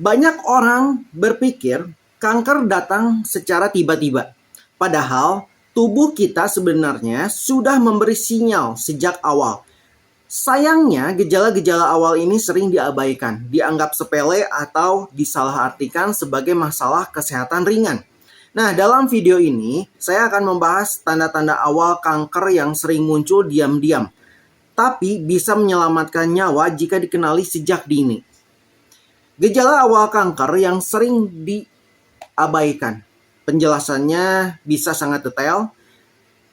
Banyak orang berpikir kanker datang secara tiba-tiba. Padahal tubuh kita sebenarnya sudah memberi sinyal sejak awal. Sayangnya, gejala-gejala awal ini sering diabaikan, dianggap sepele atau disalahartikan sebagai masalah kesehatan ringan. Nah, dalam video ini, saya akan membahas tanda-tanda awal kanker yang sering muncul diam-diam, tapi bisa menyelamatkan nyawa jika dikenali sejak dini. Gejala awal kanker yang sering diabaikan. Penjelasannya bisa sangat detail.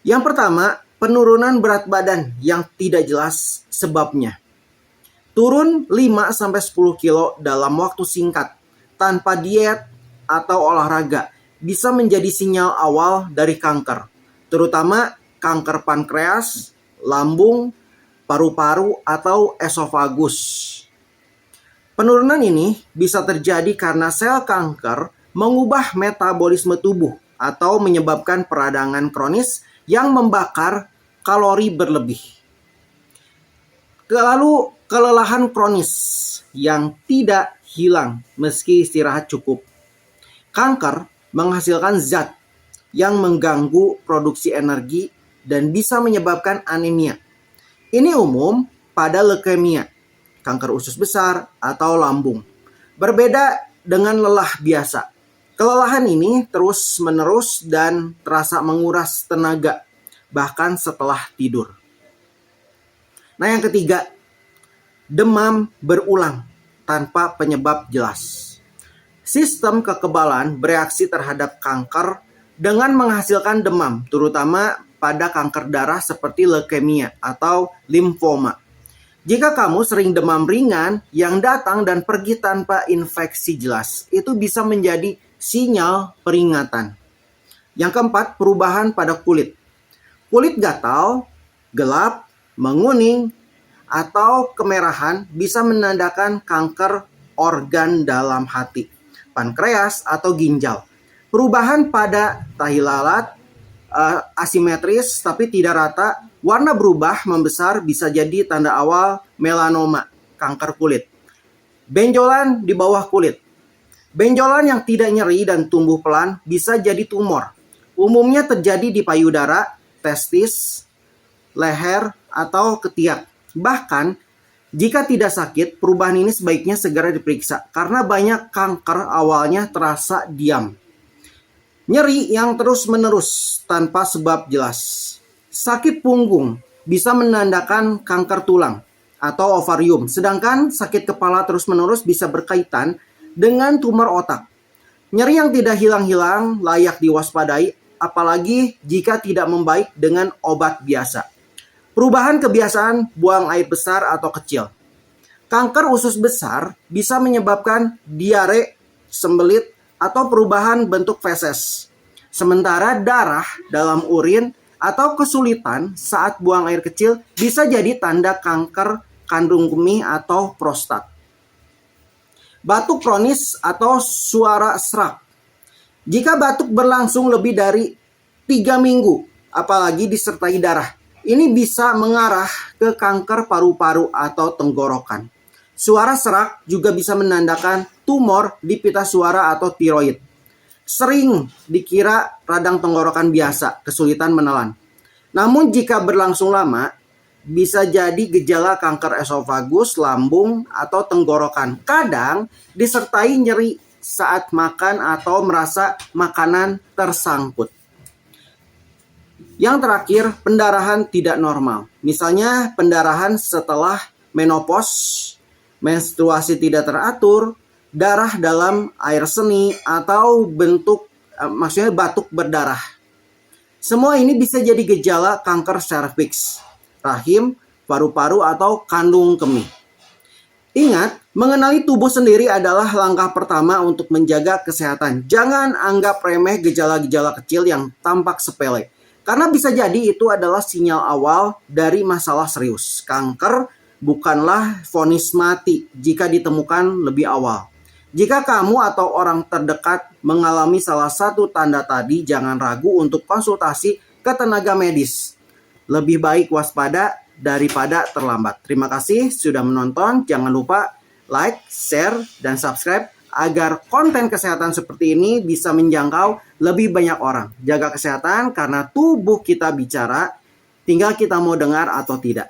Yang pertama, penurunan berat badan yang tidak jelas sebabnya. Turun 5-10 kilo dalam waktu singkat tanpa diet atau olahraga bisa menjadi sinyal awal dari kanker, terutama kanker pankreas, lambung, paru-paru, atau esofagus. Penurunan ini bisa terjadi karena sel kanker mengubah metabolisme tubuh atau menyebabkan peradangan kronis yang membakar kalori berlebih. Lalu kelelahan kronis yang tidak hilang meski istirahat cukup. Kanker menghasilkan zat yang mengganggu produksi energi dan bisa menyebabkan anemia. Ini umum pada leukemia, kanker usus besar, atau lambung. Berbeda dengan lelah biasa. Kelelahan ini terus-menerus dan terasa menguras tenaga, bahkan setelah tidur. Nah, yang ketiga, demam berulang tanpa penyebab jelas. Sistem kekebalan bereaksi terhadap kanker dengan menghasilkan demam, terutama pada kanker darah seperti leukemia atau limfoma. Jika kamu sering demam ringan yang datang dan pergi tanpa infeksi jelas, itu bisa menjadi sinyal peringatan. Yang keempat, perubahan pada kulit. Kulit gatal, gelap, menguning, atau kemerahan bisa menandakan kanker organ dalam hati, pankreas, atau ginjal. Perubahan pada tahi lalat asimetris tapi tidak rata, warna berubah membesar bisa jadi tanda awal melanoma, kanker kulit. Benjolan di bawah kulit. Benjolan yang tidak nyeri dan tumbuh pelan bisa jadi tumor. Umumnya terjadi di payudara, testis, leher, atau ketiak. Bahkan jika tidak sakit, perubahan ini sebaiknya segera diperiksa karena banyak kanker awalnya terasa diam. Nyeri yang terus-menerus tanpa sebab jelas. Sakit punggung bisa menandakan kanker tulang atau ovarium, sedangkan sakit kepala terus-menerus bisa berkaitan dengan tumor otak. Nyeri yang tidak hilang-hilang layak diwaspadai, apalagi jika tidak membaik dengan obat biasa. Perubahan kebiasaan buang air besar atau kecil. Kanker usus besar bisa menyebabkan diare, sembelit, atau perubahan bentuk feses. Sementara darah dalam urin atau kesulitan saat buang air kecil bisa jadi tanda kanker kandung kemih atau prostat. Batuk kronis atau suara serak. Jika batuk berlangsung lebih dari 3 minggu, apalagi disertai darah, ini bisa mengarah ke kanker paru-paru atau tenggorokan. Suara serak juga bisa menandakan tumor di pita suara atau tiroid. Sering dikira radang tenggorokan biasa, kesulitan menelan. Namun jika berlangsung lama, bisa jadi gejala kanker esofagus, lambung, atau tenggorokan. Kadang disertai nyeri saat makan atau merasa makanan tersangkut. Yang terakhir, pendarahan tidak normal. Misalnya pendarahan setelah menopause, menstruasi tidak teratur, darah dalam air seni, atau maksudnya batuk berdarah. Semua ini bisa jadi gejala kanker serviks, rahim, paru-paru, atau kandung kemih. Ingat, mengenali tubuh sendiri adalah langkah pertama untuk menjaga kesehatan. Jangan anggap remeh gejala-gejala kecil yang tampak sepele, karena bisa jadi itu adalah sinyal awal dari masalah serius. Kanker bukanlah vonis mati jika ditemukan lebih awal. Jika kamu atau orang terdekat mengalami salah satu tanda tadi, jangan ragu untuk konsultasi ke tenaga medis. Lebih baik waspada daripada terlambat. Terima kasih sudah menonton. Jangan lupa like, share, dan subscribe agar konten kesehatan seperti ini bisa menjangkau lebih banyak orang. Jaga kesehatan karena tubuh kita bicara, tinggal kita mau dengar atau tidak.